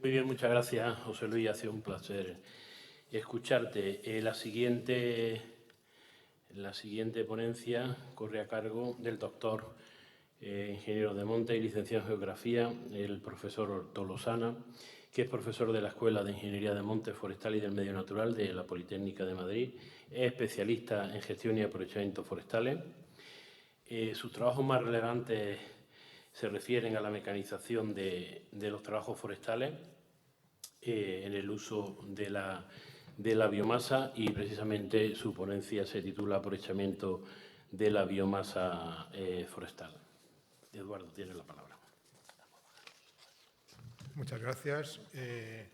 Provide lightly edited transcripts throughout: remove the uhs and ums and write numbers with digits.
Muy bien, muchas gracias, José Luis. Ha sido un placer escucharte. La siguiente ponencia corre a cargo del doctor ingeniero de monte y licenciado en Geografía, el profesor Tolosana, que es profesor de la Escuela de Ingeniería de Montes Forestal y del Medio Natural de la Politécnica de Madrid. Es especialista en gestión y aprovechamiento forestales. Sus trabajos más relevantes se refieren a la mecanización de los trabajos forestales en el uso de la biomasa, y precisamente su ponencia se titula Aprovechamiento de la biomasa forestal. Eduardo, tienes la palabra. Muchas gracias.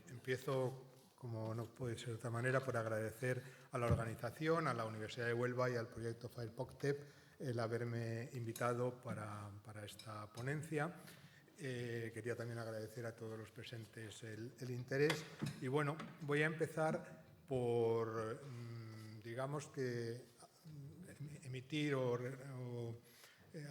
Empiezo, como no puede ser de otra manera, por agradecer a la organización, a la Universidad de Huelva y al proyecto FAIRPOCTEP el haberme invitado para esta ponencia. Quería también agradecer a todos los presentes el interés. Y bueno, voy a empezar por, digamos que, emitir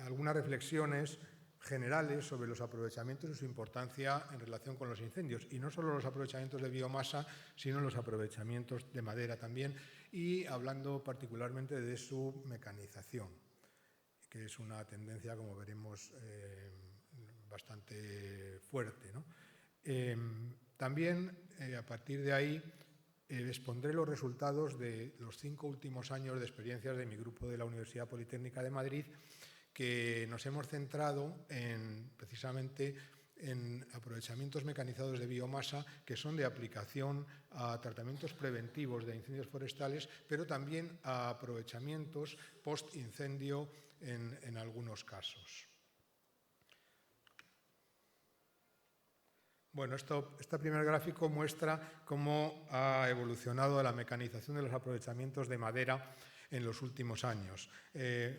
algunas reflexiones generales sobre los aprovechamientos y su importancia en relación con los incendios. Y no solo los aprovechamientos de biomasa, sino los aprovechamientos de madera también, y hablando particularmente de su mecanización, que es una tendencia, como veremos, bastante fuerte, ¿no? También, a partir de ahí, expondré los resultados de los 5 últimos años de experiencias de mi grupo de la Universidad Politécnica de Madrid, que nos hemos centrado precisamente en aprovechamientos mecanizados de biomasa que son de aplicación a tratamientos preventivos de incendios forestales, pero también a aprovechamientos post-incendio en algunos casos. Bueno, este primer gráfico muestra cómo ha evolucionado la mecanización de los aprovechamientos de madera en los últimos años.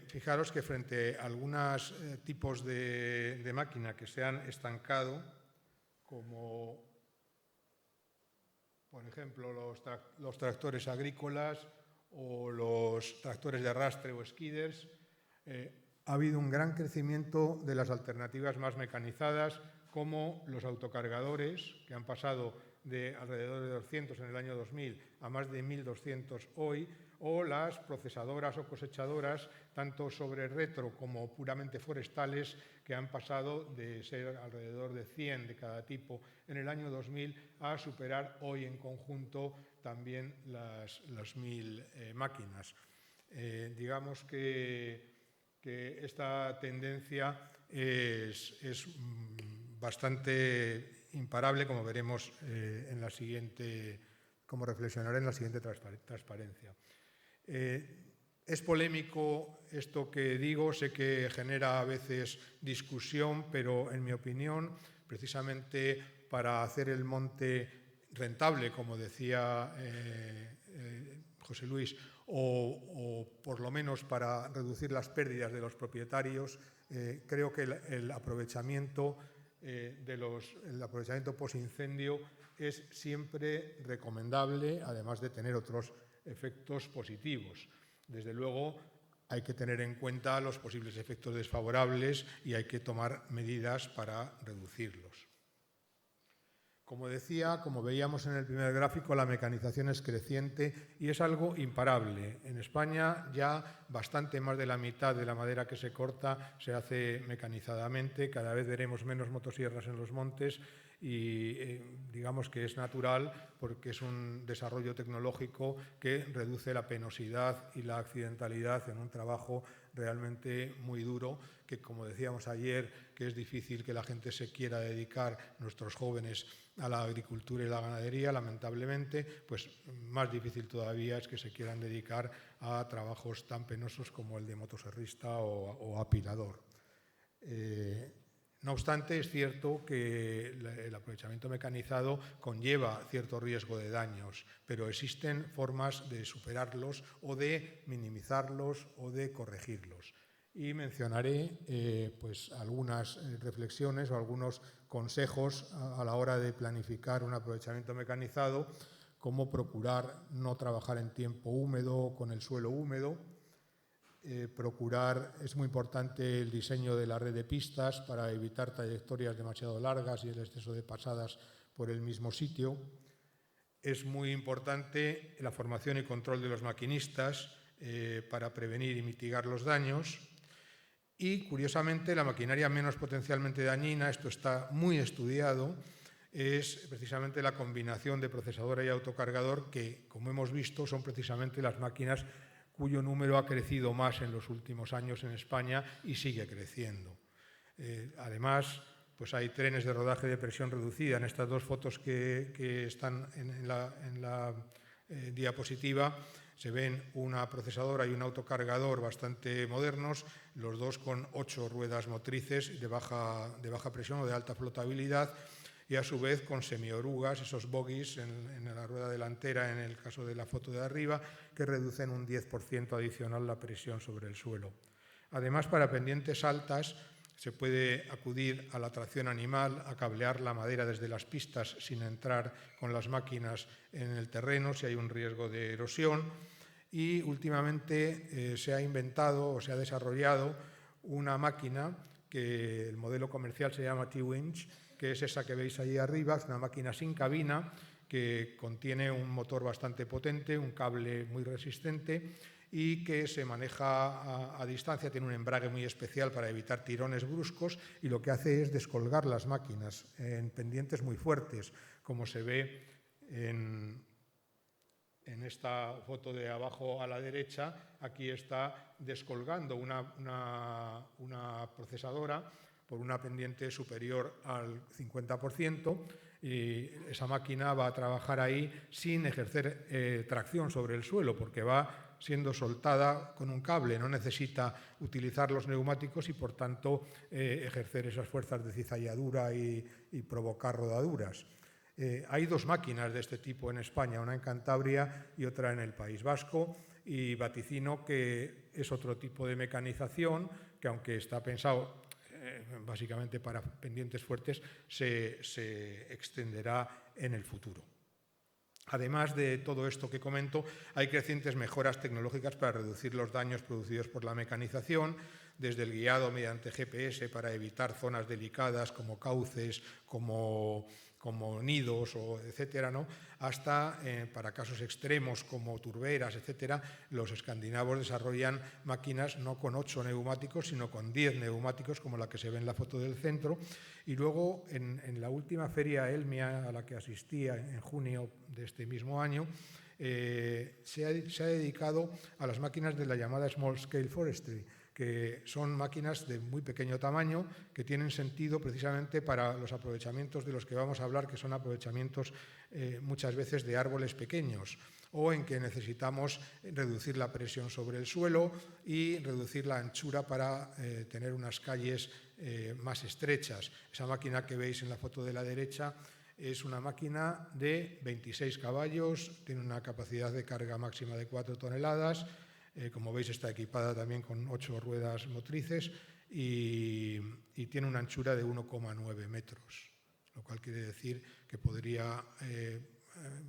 Fijaros que frente a algunos tipos de máquina que se han estancado, como por ejemplo los tractores agrícolas o los tractores de arrastre o skiders, ha habido un gran crecimiento de las alternativas más mecanizadas, como los autocargadores, que han pasado de alrededor de 200 en el año 2000 a más de 1.200 hoy, o las procesadoras o cosechadoras, tanto sobre retro como puramente forestales, que han pasado de ser alrededor de 100 de cada tipo en el año 2000 a superar hoy en conjunto también las 1.000 máquinas. Digamos que esta tendencia es bastante imparable, como veremos en la siguiente, como reflexionaré en la siguiente transparencia. Es polémico esto que digo, sé que genera a veces discusión, pero en mi opinión, precisamente para hacer el monte rentable, como decía José Luis, o por lo menos para reducir las pérdidas de los propietarios, creo que el aprovechamiento post-incendio es siempre recomendable, además de tener otros efectos positivos. Desde luego, hay que tener en cuenta los posibles efectos desfavorables y hay que tomar medidas para reducirlos. Como decía, como veíamos en el primer gráfico, la mecanización es creciente y es algo imparable. En España ya bastante más de la mitad de la madera que se corta se hace mecanizadamente. Cada vez veremos menos motosierras en los montes y digamos que es natural porque es un desarrollo tecnológico que reduce la penosidad y la accidentalidad en un trabajo realmente muy duro, que, como decíamos ayer, que es difícil que la gente se quiera dedicar, nuestros jóvenes, a la agricultura y la ganadería, lamentablemente, pues más difícil todavía es que se quieran dedicar a trabajos tan penosos como el de motoserrista o apilador. No obstante, es cierto que el aprovechamiento mecanizado conlleva cierto riesgo de daños, pero existen formas de superarlos o de minimizarlos o de corregirlos. Y mencionaré pues algunas reflexiones o algunos consejos a la hora de planificar un aprovechamiento mecanizado, como procurar no trabajar en tiempo húmedo con el suelo húmedo. Es muy importante el diseño de la red de pistas para evitar trayectorias demasiado largas y el exceso de pasadas por el mismo sitio. Es muy importante la formación y control de los maquinistas para prevenir y mitigar los daños. Y, curiosamente, la maquinaria menos potencialmente dañina, esto está muy estudiado, es precisamente la combinación de procesadora y autocargador, que, como hemos visto, son precisamente las máquinas cuyo número ha crecido más en los últimos años en España y sigue creciendo. Además, pues hay trenes de rodaje de presión reducida. En estas dos fotos que están en la diapositiva se ven una procesadora y un autocargador bastante modernos, los dos con 8 ruedas motrices de baja presión o de alta flotabilidad, y a su vez con semiorugas, esos bogies en la rueda delantera, en el caso de la foto de arriba, que reducen un 10% adicional la presión sobre el suelo. Además, para pendientes altas se puede acudir a la tracción animal, a cablear la madera desde las pistas sin entrar con las máquinas en el terreno si hay un riesgo de erosión. Y últimamente se ha inventado o se ha desarrollado una máquina que el modelo comercial se llama T-Winch, que es esa que veis ahí arriba. Es una máquina sin cabina que contiene un motor bastante potente, un cable muy resistente y que se maneja a distancia, tiene un embrague muy especial para evitar tirones bruscos, y lo que hace es descolgar las máquinas en pendientes muy fuertes, como se ve en esta foto de abajo a la derecha. Aquí está descolgando una procesadora por una pendiente superior al 50%, y esa máquina va a trabajar ahí sin ejercer tracción sobre el suelo, porque va siendo soltada con un cable, no necesita utilizar los neumáticos y, por tanto, ejercer esas fuerzas de cizalladura y provocar rodaduras. Hay 2 máquinas de este tipo en España, una en Cantabria y otra en el País Vasco, y vaticino que es otro tipo de mecanización que, aunque está pensado básicamente para pendientes fuertes, se extenderá en el futuro. Además de todo esto que comento, hay crecientes mejoras tecnológicas para reducir los daños producidos por la mecanización, desde el guiado mediante GPS para evitar zonas delicadas como cauces, como nidos, etcétera, ¿no? Hasta para casos extremos como turberas, etcétera. Los escandinavos desarrollan máquinas no con 8 neumáticos, sino con 10 neumáticos, como la que se ve en la foto del centro. Y luego, en la última feria ELMIA a la que asistía en junio de este mismo año, se ha dedicado a las máquinas de la llamada Small Scale Forestry, que son máquinas de muy pequeño tamaño, que tienen sentido precisamente para los aprovechamientos de los que vamos a hablar, que son aprovechamientos muchas veces de árboles pequeños, o en que necesitamos reducir la presión sobre el suelo y reducir la anchura para tener unas calles más estrechas. Esa máquina que veis en la foto de la derecha es una máquina de 26 caballos, tiene una capacidad de carga máxima de 4 toneladas, como veis está equipada también con 8 ruedas motrices y tiene una anchura de 1,9 metros, lo cual quiere decir que podría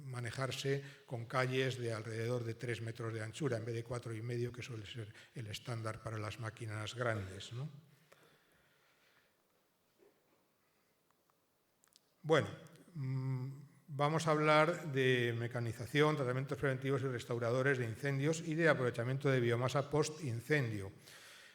manejarse con calles de alrededor de 3 metros de anchura en vez de 4,5, que suele ser el estándar para las máquinas grandes, ¿no? Bueno, vamos a hablar de mecanización, tratamientos preventivos y restauradores de incendios y de aprovechamiento de biomasa post-incendio.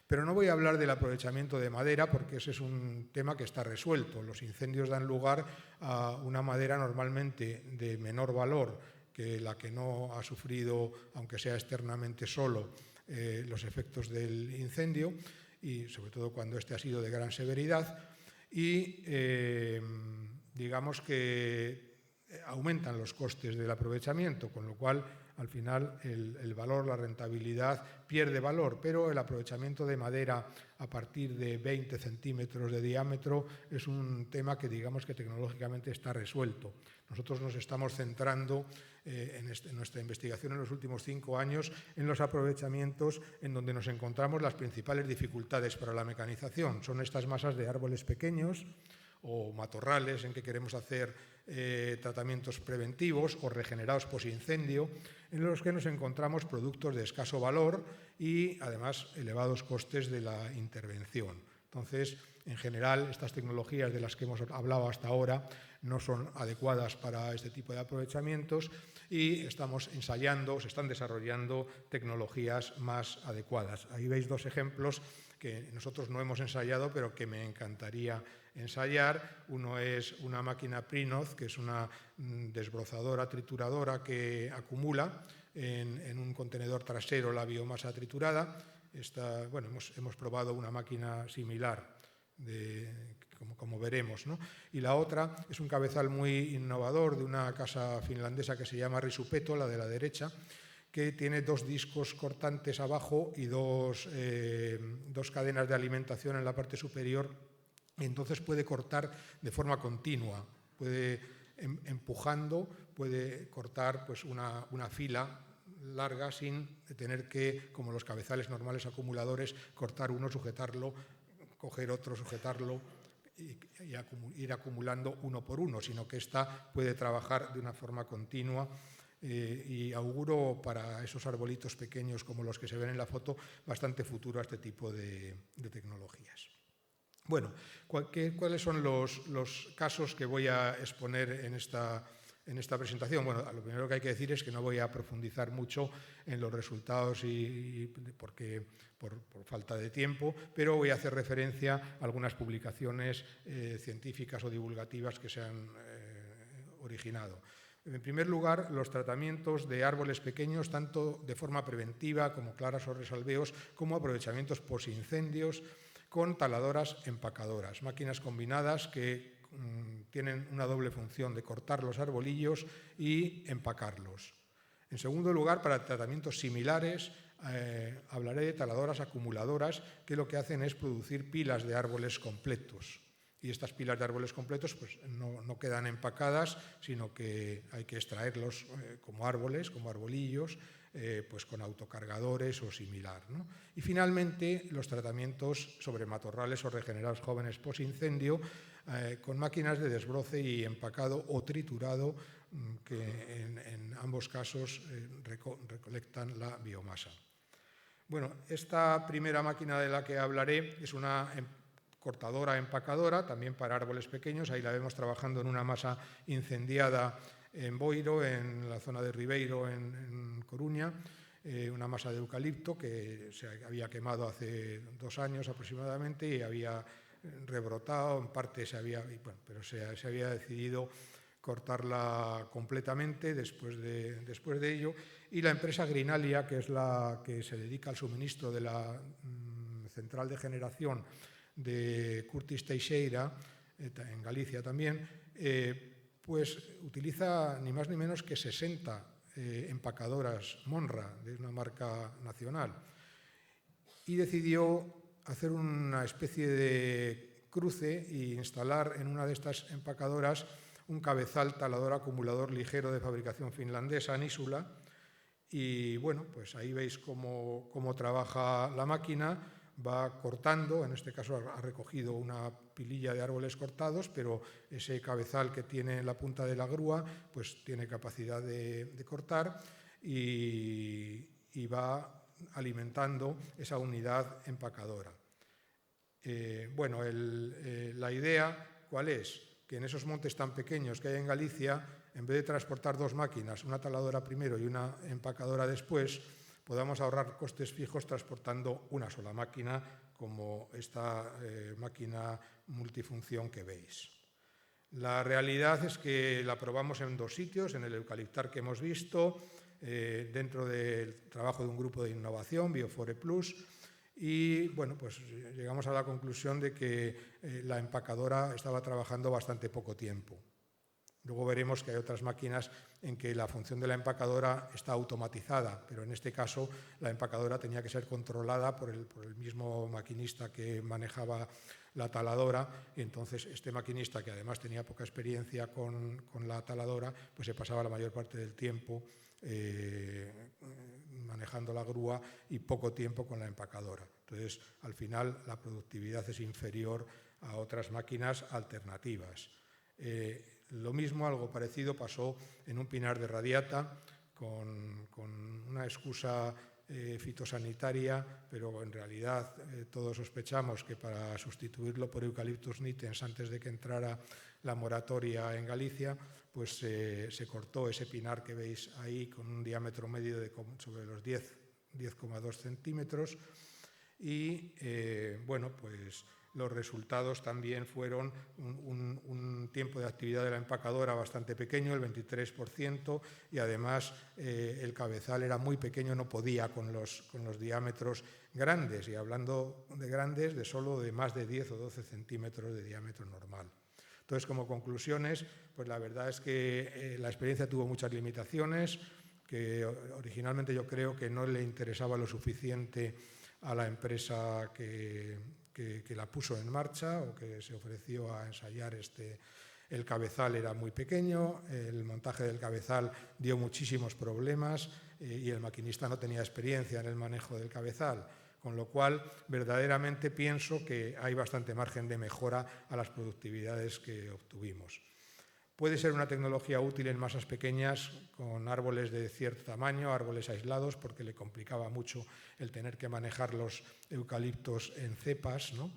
Pero no voy a hablar del aprovechamiento de madera, porque ese es un tema que está resuelto. Los incendios dan lugar a una madera normalmente de menor valor que la que no ha sufrido, aunque sea externamente solo, los efectos del incendio, y sobre todo cuando este ha sido de gran severidad. Y digamos que aumentan los costes del aprovechamiento, con lo cual al final el valor, la rentabilidad pierde valor, pero el aprovechamiento de madera a partir de 20 centímetros de diámetro es un tema que digamos que tecnológicamente está resuelto. Nosotros nos estamos centrando en nuestra investigación en los últimos 5 años en los aprovechamientos en donde nos encontramos las principales dificultades para la mecanización. Son estas masas de árboles pequeños o matorrales en que queremos hacer tratamientos preventivos o regenerados posincendio, en los que nos encontramos productos de escaso valor y además elevados costes de la intervención. Entonces, en general, estas tecnologías de las que hemos hablado hasta ahora no son adecuadas para este tipo de aprovechamientos y estamos ensayando, se están desarrollando tecnologías más adecuadas. Ahí veis dos ejemplos que nosotros no hemos ensayado, pero que me encantaría ensayar. Uno es una máquina Prinoz, que es una desbrozadora, trituradora que acumula en un contenedor trasero la biomasa triturada. Hemos probado una máquina similar, como veremos, ¿no? Y la otra es un cabezal muy innovador de una casa finlandesa que se llama Risupeto, la de la derecha, que tiene dos discos cortantes abajo y dos cadenas de alimentación en la parte superior, y entonces puede cortar de forma continua, puede empujando, puede cortar pues, una fila larga sin tener que, como los cabezales normales acumuladores, cortar uno, sujetarlo, coger otro, sujetarlo y ir acumulando uno por uno, sino que esta puede trabajar de una forma continua. Y auguro para esos arbolitos pequeños como los que se ven en la foto bastante futuro a este tipo de tecnologías. Bueno, ¿cuáles son los casos que voy a exponer en esta presentación? Bueno, lo primero que hay que decir es que no voy a profundizar mucho en los resultados porque por falta de tiempo, pero voy a hacer referencia a algunas publicaciones científicas o divulgativas que se han originado. En primer lugar, los tratamientos de árboles pequeños, tanto de forma preventiva como claras o resalveos, como aprovechamientos posincendios con taladoras empacadoras, máquinas combinadas que tienen una doble función de cortar los arbolillos y empacarlos. En segundo lugar, para tratamientos similares, hablaré de taladoras acumuladoras que lo que hacen es producir pilas de árboles completos. Y estas pilas de árboles completos pues, no quedan empacadas, sino que hay que extraerlos como árboles, como arbolillos, pues con autocargadores o similar, ¿no? Y finalmente, los tratamientos sobre matorrales o regenerados jóvenes posincendio con máquinas de desbroce y empacado o triturado que en ambos casos recolectan la biomasa. Bueno, esta primera máquina de la que hablaré es una cortadora empacadora, también para árboles pequeños. Ahí la vemos trabajando en una masa incendiada en Boiro, en la zona de Ribeiro, en Coruña, una masa de eucalipto que se había quemado hace 2 años aproximadamente y había rebrotado, en parte pero se había decidido cortarla completamente después de ello. Y la empresa Greenalia, que es la que se dedica al suministro de la central de generación de Curtis Teixeira, en Galicia también, pues utiliza ni más ni menos que 60 empacadoras Monra, de una marca nacional, y decidió hacer una especie de cruce e instalar en una de estas empacadoras un cabezal talador acumulador ligero de fabricación finlandesa, Nisula, y bueno, pues ahí veis cómo trabaja la máquina. Va cortando, en este caso ha recogido una pililla de árboles cortados, pero ese cabezal que tiene en la punta de la grúa pues tiene capacidad de cortar y va alimentando esa unidad empacadora. La idea, ¿cuál es? Que en esos montes tan pequeños que hay en Galicia, en vez de transportar 2 máquinas, una taladora primero y una empacadora después, podamos ahorrar costes fijos transportando una sola máquina, como esta máquina multifunción que veis. La realidad es que la probamos en 2 sitios, en el eucaliptar que hemos visto, dentro del trabajo de un grupo de innovación, Biofore Plus, y bueno, pues llegamos a la conclusión de que la empacadora estaba trabajando bastante poco tiempo. Luego veremos que hay otras máquinas en que la función de la empacadora está automatizada, pero en este caso la empacadora tenía que ser controlada por el mismo maquinista que manejaba la taladora, y entonces este maquinista, que además tenía poca experiencia con la taladora, pues se pasaba la mayor parte del tiempo manejando la grúa y poco tiempo con la empacadora. Entonces, al final, la productividad es inferior a otras máquinas alternativas. Lo mismo, algo parecido, pasó en un pinar de radiata con una excusa fitosanitaria, pero en realidad todos sospechamos que para sustituirlo por Eucalyptus nitens antes de que entrara la moratoria en Galicia, pues se cortó ese pinar que veis ahí con un diámetro medio de sobre los 10,2 centímetros y bueno, pues los resultados también fueron un tiempo de actividad de la empacadora bastante pequeño, el 23%, y además el cabezal era muy pequeño, no podía con los diámetros grandes, y hablando de grandes, de solo de más de 10 o 12 centímetros de diámetro normal. Entonces, como conclusiones, pues la verdad es que la experiencia tuvo muchas limitaciones, que originalmente yo creo que no le interesaba lo suficiente a la empresa que la puso en marcha o que se ofreció a ensayar el cabezal era muy pequeño, el montaje del cabezal dio muchísimos problemas y el maquinista no tenía experiencia en el manejo del cabezal, con lo cual verdaderamente pienso que hay bastante margen de mejora a las productividades que obtuvimos. Puede ser una tecnología útil en masas pequeñas con árboles de cierto tamaño, árboles aislados, porque le complicaba mucho el tener que manejar los eucaliptos en cepas, ¿no?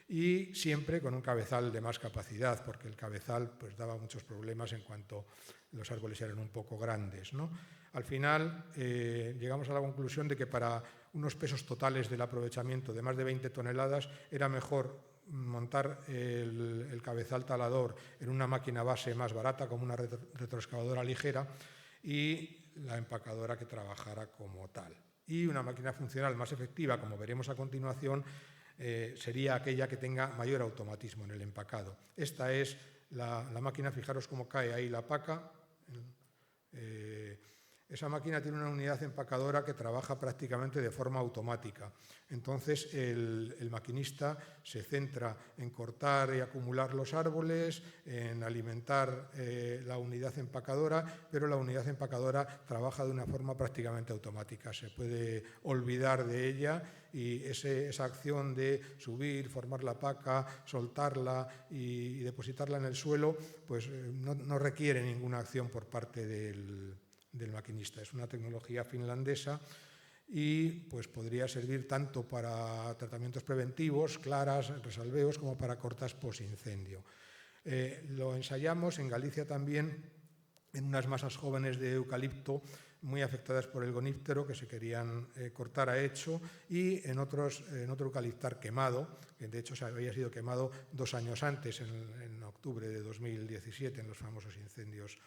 Y siempre con un cabezal de más capacidad, porque el cabezal pues, daba muchos problemas en cuanto los árboles eran un poco grandes, ¿no? Al final llegamos a la conclusión de que para unos pesos totales del aprovechamiento de más de 20 toneladas era mejor montar el cabezal talador en una máquina base más barata, como una retroexcavadora ligera, y la empacadora que trabajara como tal. Y una máquina funcional más efectiva, como veremos a continuación, sería aquella que tenga mayor automatismo en el empacado. Esta es la máquina, fijaros cómo cae ahí la paca. Esa máquina tiene una unidad empacadora que trabaja prácticamente de forma automática. Entonces, el maquinista se centra en cortar y acumular los árboles, en alimentar la unidad empacadora, pero la unidad empacadora trabaja de una forma prácticamente automática. Se puede olvidar de ella y esa acción de subir, formar la paca, soltarla y depositarla en el suelo, pues no requiere ninguna acción por parte del maquinista. Es una tecnología finlandesa y pues podría servir tanto para tratamientos preventivos, claras, resalveos, como para cortas posincendio. Lo ensayamos en Galicia también en unas masas jóvenes de eucalipto muy afectadas por el goníptero que se querían cortar a hecho y en otro eucaliptar quemado, que de hecho había sido quemado 2 años antes, en octubre de 2017, en los famosos incendios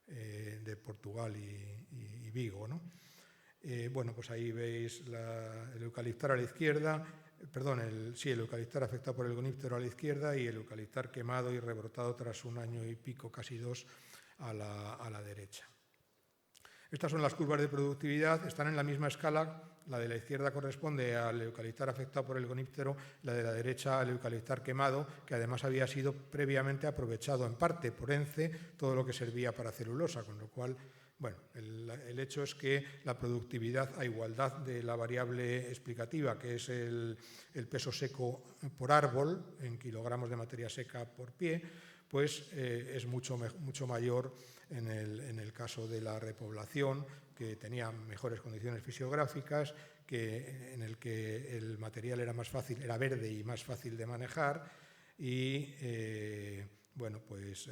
de Portugal y Vigo, ¿no? Bueno, pues ahí veis el eucaliptar a la izquierda, perdón, el eucaliptar afectado por el goníptero a la izquierda y el eucaliptar quemado y rebrotado tras 1 año y pico, casi 2, a la derecha. Estas son las curvas de productividad, están en la misma escala. La de la izquierda corresponde al eucaliptar afectado por el goníptero, la de la derecha al eucaliptar quemado, que además había sido previamente aprovechado en parte por ENCE todo lo que servía para celulosa, con lo cual, bueno, el hecho es que la productividad, a igualdad de la variable explicativa, que es el peso seco por árbol, en kilogramos de materia seca por pie, pues es mucho mayor en el caso de la repoblación, que tenía mejores condiciones fisiográficas, en el que el material era más fácil, era verde y más fácil de manejar y bueno, pues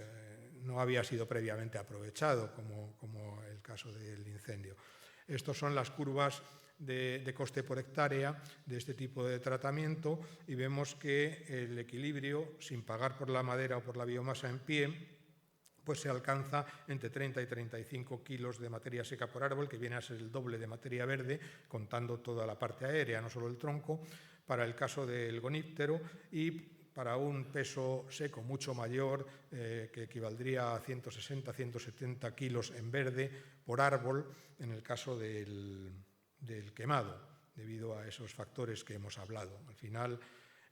no había sido previamente aprovechado como el caso del incendio. Estas son las curvas de coste por hectárea de este tipo de tratamiento y vemos que el equilibrio, sin pagar por la madera o por la biomasa en pie, pues se alcanza entre 30 y 35 kilos de materia seca por árbol, que viene a ser el doble de materia verde, contando toda la parte aérea, no solo el tronco, para el caso del goníptero, y para un peso seco mucho mayor, que equivaldría a 160-170 kilos en verde por árbol, en el caso del quemado, debido a esos factores que hemos hablado. Al final,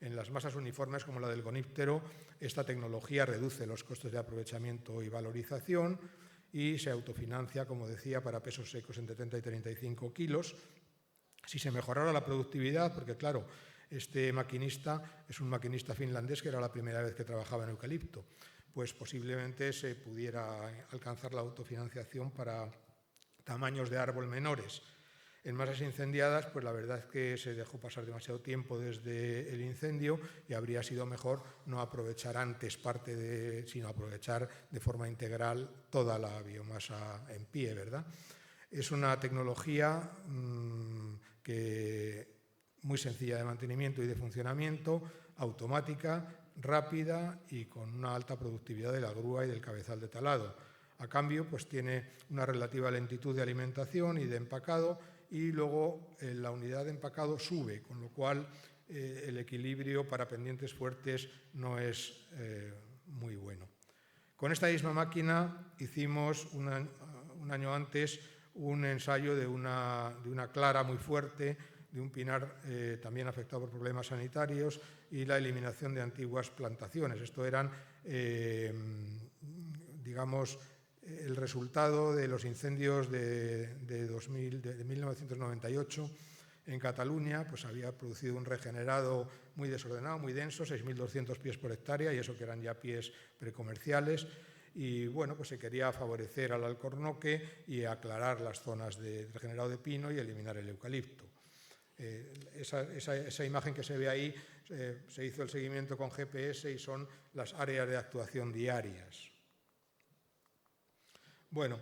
en las masas uniformes como la del goníptero, esta tecnología reduce los costes de aprovechamiento y valorización y se autofinancia, como decía, para pesos secos entre 30 y 35 kilos. Si se mejorara la productividad, porque claro, este maquinista es un maquinista finlandés que era la primera vez que trabajaba en eucalipto, pues posiblemente se pudiera alcanzar la autofinanciación para tamaños de árbol menores. En masas incendiadas, pues la verdad es que se dejó pasar demasiado tiempo desde el incendio y habría sido mejor no aprovechar antes sino aprovechar de forma integral toda la biomasa en pie, ¿verdad? Es una tecnología muy sencilla de mantenimiento y de funcionamiento, automática, rápida y con una alta productividad de la grúa y del cabezal de talado. A cambio, pues tiene una relativa lentitud de alimentación y de empacado, y luego la unidad de empacado sube, con lo cual el equilibrio para pendientes fuertes no es muy bueno. Con esta misma máquina hicimos un año antes un ensayo de una clara muy fuerte, de un pinar también afectado por problemas sanitarios, y la eliminación de antiguas plantaciones. Esto eran, digamos, el resultado de los incendios de 1998 en Cataluña. Pues había producido un regenerado muy desordenado, muy denso, 6.200 pies por hectárea, y eso que eran ya pies precomerciales. Y bueno, pues se quería favorecer al alcornoque y aclarar las zonas de regenerado de pino y eliminar el eucalipto. Esa imagen que se ve ahí, se hizo el seguimiento con GPS y son las áreas de actuación diarias. Bueno,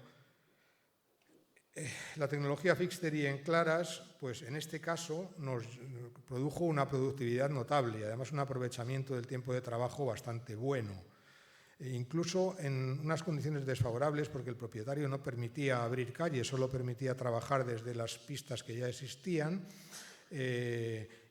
la tecnología Fixtery en claras, pues en este caso nos produjo una productividad notable y además un aprovechamiento del tiempo de trabajo bastante bueno. Incluso en unas condiciones desfavorables, porque el propietario no permitía abrir calles, solo permitía trabajar desde las pistas que ya existían,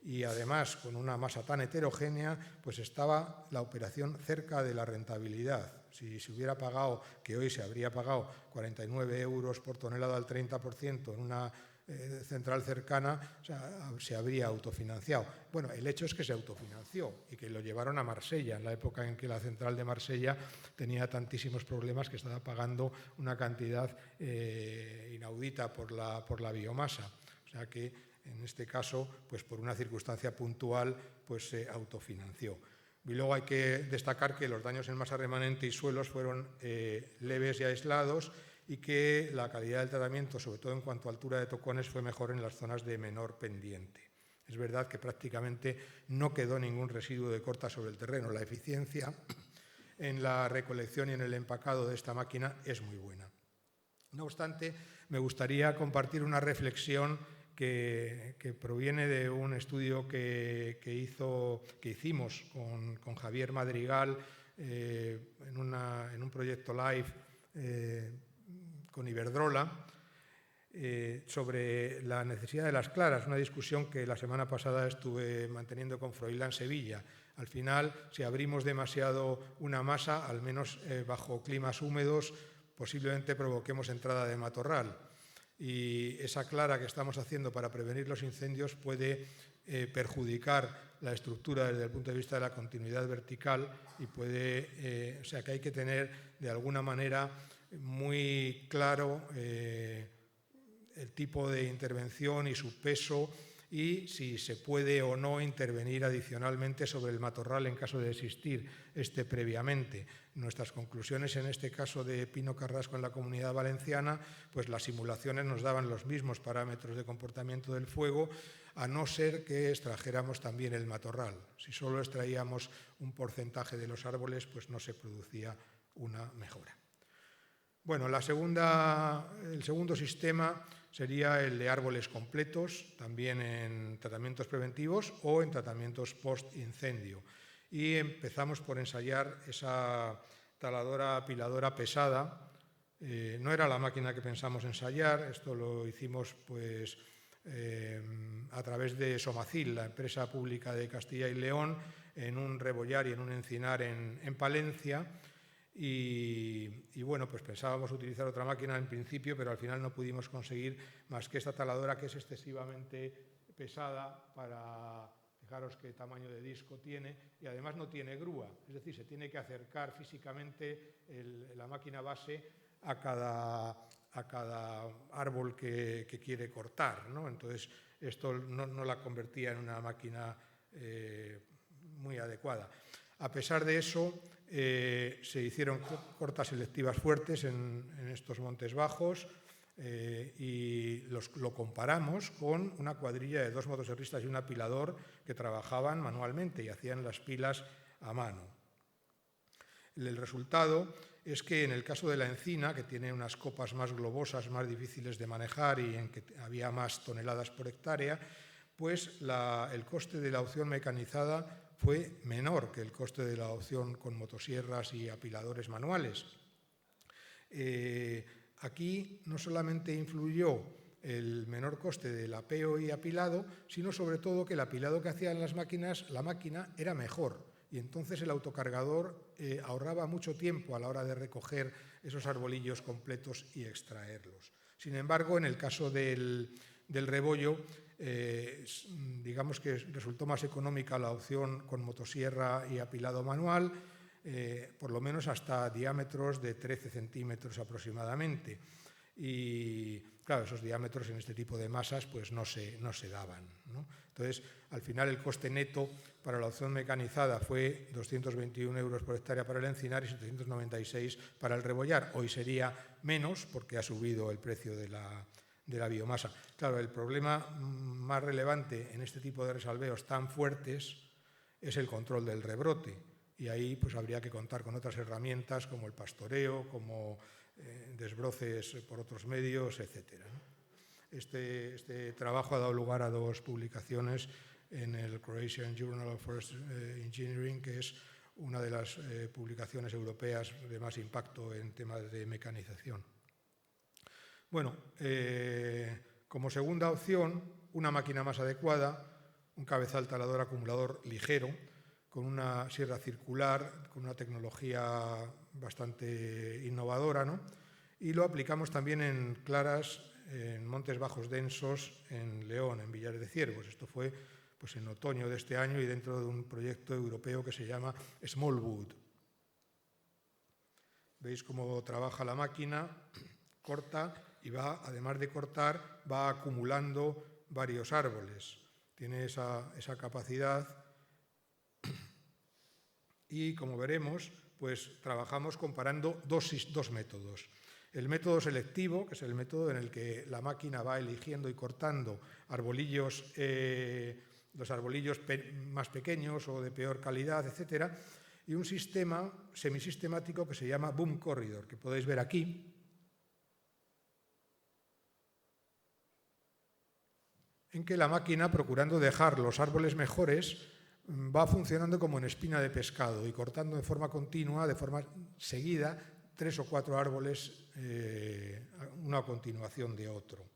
y además con una masa tan heterogénea, pues estaba la operación cerca de la rentabilidad. Si se hubiera pagado, que hoy se habría pagado 49 euros por tonelada al 30% en una central cercana, o sea, se habría autofinanciado. Bueno, el hecho es que se autofinanció y que lo llevaron a Marsella, en la época en que la central de Marsella tenía tantísimos problemas que estaba pagando una cantidad inaudita por la biomasa. O sea que en este caso, pues por una circunstancia puntual, pues se autofinanció. Y luego hay que destacar que los daños en masa remanente y suelos fueron leves y aislados, y que la calidad del tratamiento, sobre todo en cuanto a altura de tocones, fue mejor en las zonas de menor pendiente. Es verdad que prácticamente no quedó ningún residuo de corta sobre el terreno. La eficiencia en la recolección y en el empacado de esta máquina es muy buena. No obstante, me gustaría compartir una reflexión que proviene de un estudio que hicimos con Javier Madrigal en un proyecto LIFE con Iberdrola, sobre la necesidad de las claras, una discusión que la semana pasada estuve manteniendo con Froilán Sevilla. Al final, si abrimos demasiado una masa, al menos bajo climas húmedos, posiblemente provoquemos entrada de matorral. Y esa clara que estamos haciendo para prevenir los incendios puede perjudicar la estructura desde el punto de vista de la continuidad vertical, y o sea que hay que tener de alguna manera muy claro el tipo de intervención y su peso, y si se puede o no intervenir adicionalmente sobre el matorral en caso de existir este previamente. Nuestras conclusiones en este caso de Pino Carrasco en la Comunidad Valenciana, pues las simulaciones nos daban los mismos parámetros de comportamiento del fuego, a no ser que extrajéramos también el matorral. Si solo extraíamos un porcentaje de los árboles, pues no se producía una mejora. Bueno, el segundo sistema sería el de árboles completos, también en tratamientos preventivos o en tratamientos post-incendio. Y empezamos por ensayar esa taladora apiladora pesada. No era la máquina que pensamos ensayar, esto lo hicimos pues, a través de Somacil, la empresa pública de Castilla y León, en un rebollar y en un encinar en Palencia. Y bueno, pues pensábamos utilizar otra máquina en principio, pero al final no pudimos conseguir más que esta taladora, que es excesivamente pesada para... Fijaros qué tamaño de disco tiene, y además no tiene grúa, es decir, se tiene que acercar físicamente la máquina base a cada árbol que quiere cortar, ¿no? Entonces, esto no la convertía en una máquina muy adecuada. A pesar de eso, se hicieron cortas selectivas fuertes en estos montes bajos, y lo comparamos con una cuadrilla de 2 motosierristas y un apilador que trabajaban manualmente y hacían las pilas a mano. El resultado es que en el caso de la encina, que tiene unas copas más globosas, más difíciles de manejar y en que había más toneladas por hectárea, pues el coste de la opción mecanizada fue menor que el coste de la opción con motosierras y apiladores manuales. Aquí no solamente influyó el menor coste del apeo y apilado, sino sobre todo que el apilado que hacían las máquinas, la máquina era mejor. Y entonces el autocargador ahorraba mucho tiempo a la hora de recoger esos arbolillos completos y extraerlos. Sin embargo, en el caso del rebollo, digamos que resultó más económica la opción con motosierra y apilado manual, por lo menos hasta diámetros de 13 centímetros aproximadamente. Y claro, esos diámetros en este tipo de masas pues no se daban, ¿no? Entonces, al final el coste neto para la opción mecanizada fue 221 euros por hectárea para el encinar y 796 para el rebollar. Hoy sería menos porque ha subido el precio de la biomasa. Claro, el problema más relevante en este tipo de resalveos tan fuertes es el control del rebrote. Y ahí pues habría que contar con otras herramientas como el pastoreo, como desbroces por otros medios, etc. Este trabajo ha dado lugar a 2 publicaciones en el Croatian Journal of Forest Engineering, que es una de las publicaciones europeas de más impacto en temas de mecanización. Bueno, como segunda opción, una máquina más adecuada, un cabezal talador acumulador ligero, con una sierra circular, con una tecnología bastante innovadora, ¿no? Y lo aplicamos también en claras, en montes bajos densos, en León, en Villar de Ciervos. Esto fue pues, en otoño de este año y dentro de un proyecto europeo que se llama Smallwood. Veis cómo trabaja la máquina, corta y va, además de cortar, va acumulando varios árboles. Tiene esa capacidad. Y, como veremos, pues trabajamos comparando dos métodos. El método selectivo, que es el método en el que la máquina va eligiendo y cortando arbolillos, los arbolillos más pequeños o de peor calidad, etc. Y un sistema semisistemático que se llama Boom Corridor, que podéis ver aquí. En que la máquina, procurando dejar los árboles mejores, va funcionando como en espina de pescado y cortando de forma continua, de forma seguida, 3 o 4 árboles, una a continuación de otro.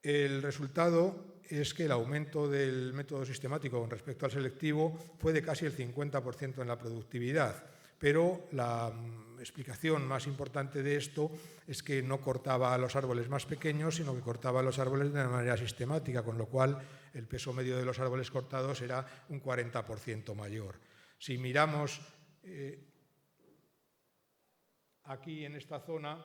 El resultado es que el aumento del método sistemático con respecto al selectivo fue de casi el 50% en la productividad, pero la explicación más importante de esto es que no cortaba a los árboles más pequeños, sino que cortaba a los árboles de una manera sistemática, con lo cual el peso medio de los árboles cortados era un 40% mayor. Si miramos aquí en esta zona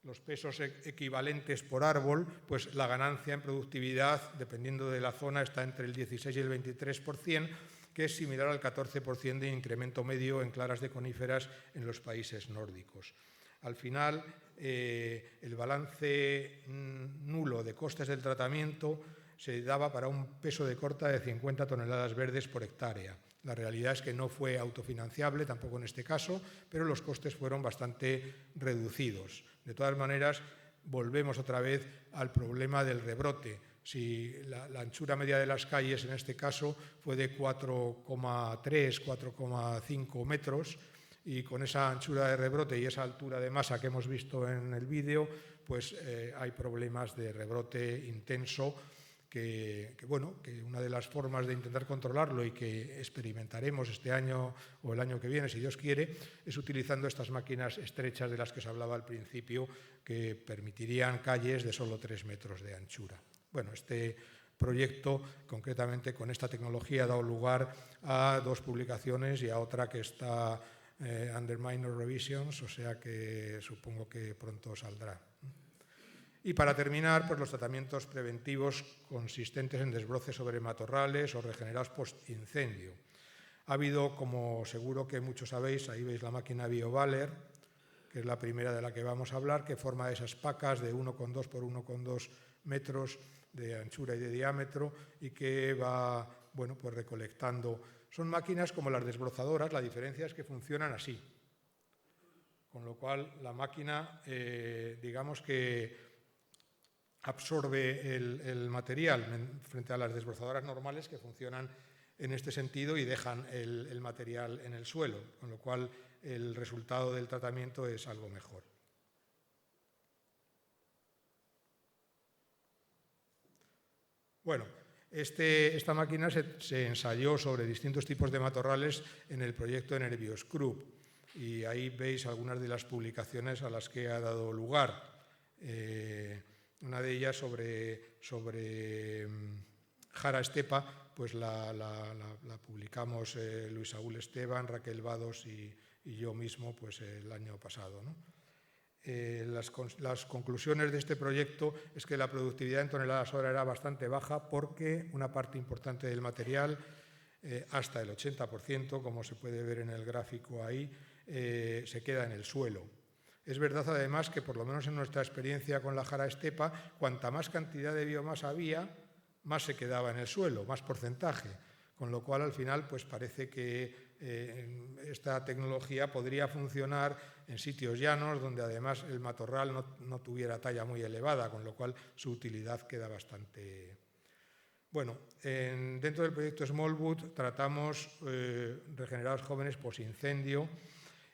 los pesos equivalentes por árbol, pues la ganancia en productividad, dependiendo de la zona, está entre el 16 y el 23%, que es similar al 14% de incremento medio en claras de coníferas en los países nórdicos. Al final, el balance nulo de costes del tratamiento se daba para un peso de corta de 50 toneladas verdes por hectárea. La realidad es que no fue autofinanciable, tampoco en este caso, pero los costes fueron bastante reducidos. De todas maneras, volvemos otra vez al problema del rebrote. Si la anchura media de las calles en este caso fue de 4,3, 4,5 metros, y con esa anchura de rebrote y esa altura de masa que hemos visto en el vídeo, pues hay problemas de rebrote intenso que una de las formas de intentar controlarlo y que experimentaremos este año o el año que viene, si Dios quiere, es utilizando estas máquinas estrechas de las que os hablaba al principio, que permitirían calles de solo 3 metros de anchura. Bueno, este proyecto, concretamente con esta tecnología, ha dado lugar a 2 publicaciones y a otra que está under minor revisions, o sea que supongo que pronto saldrá. Y para terminar, pues los tratamientos preventivos consistentes en desbroces sobre matorrales o regenerados post-incendio. Ha habido, como seguro que muchos sabéis, ahí veis la máquina BioValer, que es la primera de la que vamos a hablar, que forma esas pacas de 1,2 por 1,2 metros de anchura y de diámetro y que va, bueno, pues recolectando. Son máquinas como las desbrozadoras, la diferencia es que funcionan así. Con lo cual la máquina, digamos que absorbe el material frente a las desbrozadoras normales que funcionan en este sentido y dejan el material en el suelo, con lo cual el resultado del tratamiento es algo mejor. Bueno, esta máquina se ensayó sobre distintos tipos de matorrales en el proyecto Nervios Group y ahí veis algunas de las publicaciones a las que ha dado lugar. Una de ellas sobre jara estepa, pues la publicamos Luis Saúl Esteban, Raquel Vados y yo mismo pues el año pasado, ¿no? Las conclusiones de este proyecto es que la productividad en toneladas hora era bastante baja porque una parte importante del material, hasta el 80%, como se puede ver en el gráfico ahí, se queda en el suelo. Es verdad además que por lo menos en nuestra experiencia con la jara estepa, cuanta más cantidad de biomasa había, más se quedaba en el suelo, más porcentaje, con lo cual al final pues parece que esta tecnología podría funcionar en sitios llanos donde además el matorral no tuviera talla muy elevada, con lo cual su utilidad queda bastante. Bueno, dentro del proyecto Smallwood tratamos regenerados jóvenes posincendio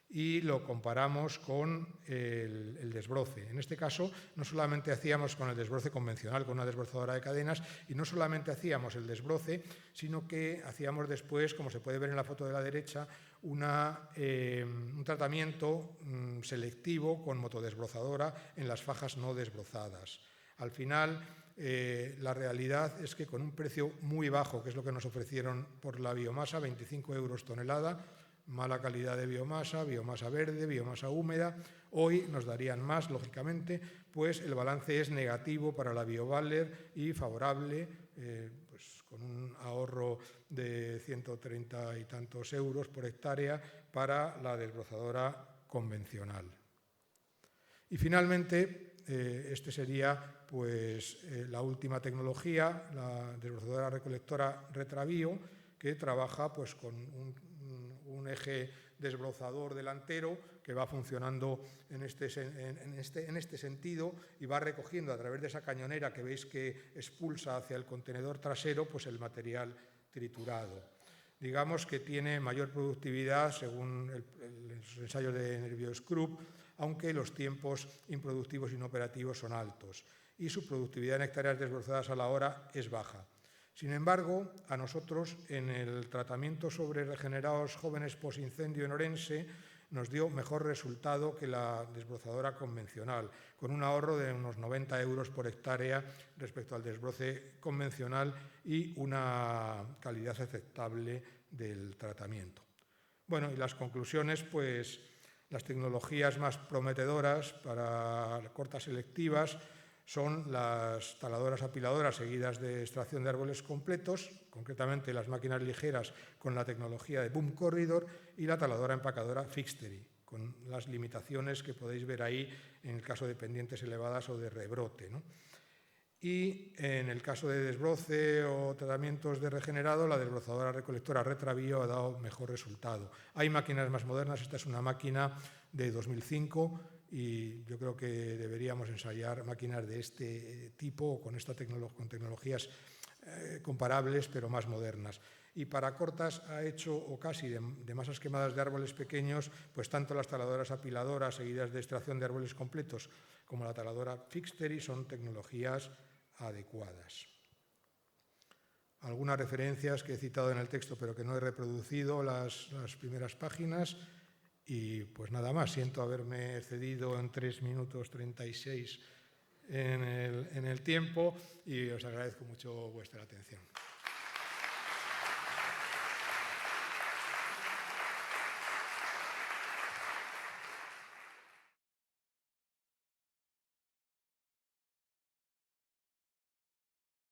y lo comparamos con el desbroce. En este caso, no solamente hacíamos con el desbroce convencional, con una desbrozadora de cadenas, y no solamente hacíamos el desbroce, sino que hacíamos después, como se puede ver en la foto de la derecha, un tratamiento selectivo con motodesbrozadora en las fajas no desbrozadas. Al final, la realidad es que con un precio muy bajo, que es lo que nos ofrecieron por la biomasa, 25 euros tonelada, mala calidad de biomasa, biomasa verde, biomasa húmeda. Hoy nos darían más, lógicamente, pues el balance es negativo para la BioBaller y favorable, pues con un ahorro de 130 y tantos euros por hectárea para la desbrozadora convencional. Y finalmente, este sería pues, la última tecnología, la desbrozadora recolectora Retravio, que trabaja pues, con un eje desbrozador delantero que va funcionando en este sentido y va recogiendo a través de esa cañonera que veis que expulsa hacia el contenedor trasero pues el material triturado. Digamos que tiene mayor productividad según los ensayos de Nervios Group, aunque los tiempos improductivos e inoperativos son altos y su productividad en hectáreas desbrozadas a la hora es baja. Sin embargo, a nosotros, en el tratamiento sobre regenerados jóvenes posincendio en Orense, nos dio mejor resultado que la desbrozadora convencional, con un ahorro de unos 90 euros por hectárea respecto al desbroce convencional y una calidad aceptable del tratamiento. Bueno, y las conclusiones, pues las tecnologías más prometedoras para cortas selectivas son las taladoras apiladoras seguidas de extracción de árboles completos, concretamente las máquinas ligeras con la tecnología de Boom Corridor y la taladora empacadora Fixtery, con las limitaciones que podéis ver ahí en el caso de pendientes elevadas o de rebrote, ¿no? Y en el caso de desbroce o tratamientos de regenerado, la desbrozadora recolectora Retravio ha dado mejor resultado. Hay máquinas más modernas, esta es una máquina de 2005 y yo creo que deberíamos ensayar máquinas de este tipo con tecnologías comparables pero más modernas. Y para cortas ha hecho, o casi de masas quemadas de árboles pequeños, pues tanto las taladoras apiladoras seguidas de extracción de árboles completos como la taladora Fixtery son tecnologías adecuadas. Algunas referencias que he citado en el texto pero que no he reproducido las primeras páginas y pues nada más, siento haberme excedido en 3 minutos 36 en el tiempo y os agradezco mucho vuestra atención.